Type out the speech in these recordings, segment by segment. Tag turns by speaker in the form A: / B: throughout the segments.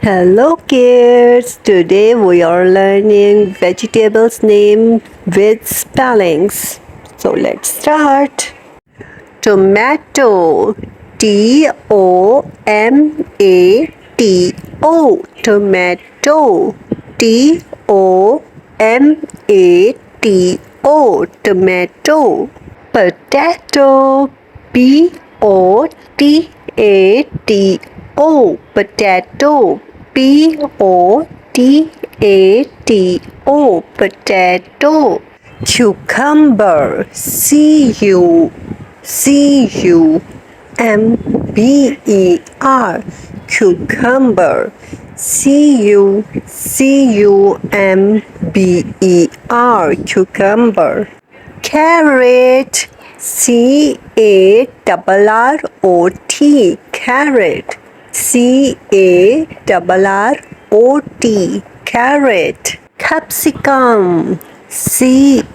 A: Hello kids, today we are learning vegetables name with spellings. So let's start. Tomato, Tomato, tomato, Tomato, tomato. Potato, Potato, potato, Potato, potato. Cucumber, Cumber, cucumber, Cumber, cucumber. Carrot, Carrot, carrot, Carrot, carrot. Capsicum, Capsicum,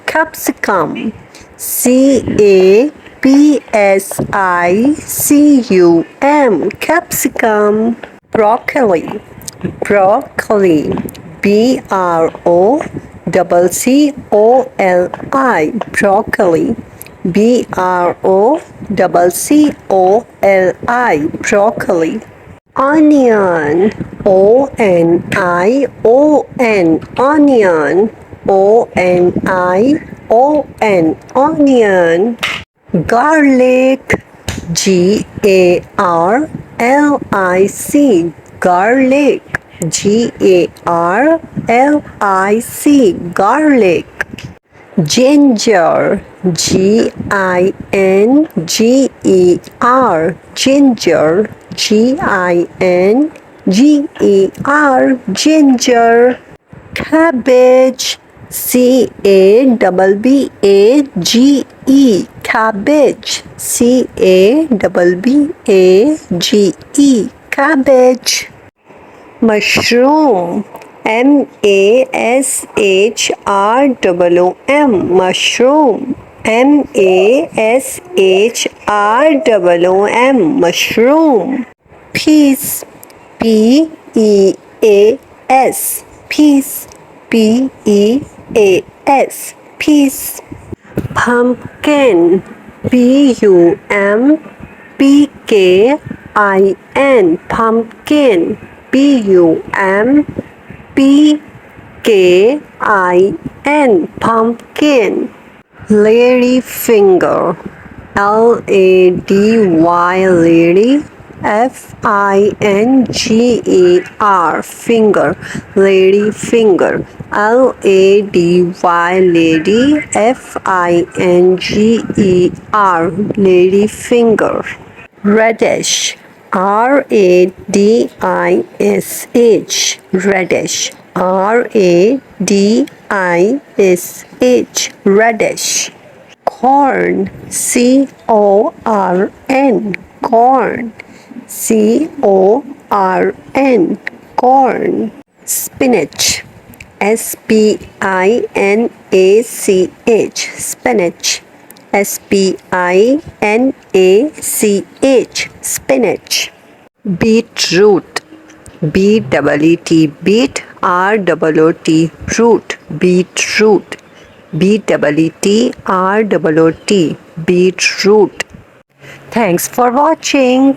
A: capsicum, Capsicum, capsicum. Broccoli, broccoli, Broccoli, broccoli, Broccoli, broccoli. Onion, onion, onion. Garlic, Garlic, garlic, garlic. Ginger, ginger, ginger. Cabbage, cabbage, cabbage. Mushroom, mushroom, mushroom. Peas, peas, peas, peas. Pumpkin, pumpkin, pumpkin, pumpkin. Lady finger, lady, finger, lady finger, lady, lady finger. Radish, radish, radish. Corn, corn, corn. Spinach, spinach, spinach. Beetroot, beet, root, beetroot, beetroot. Thanks for watching.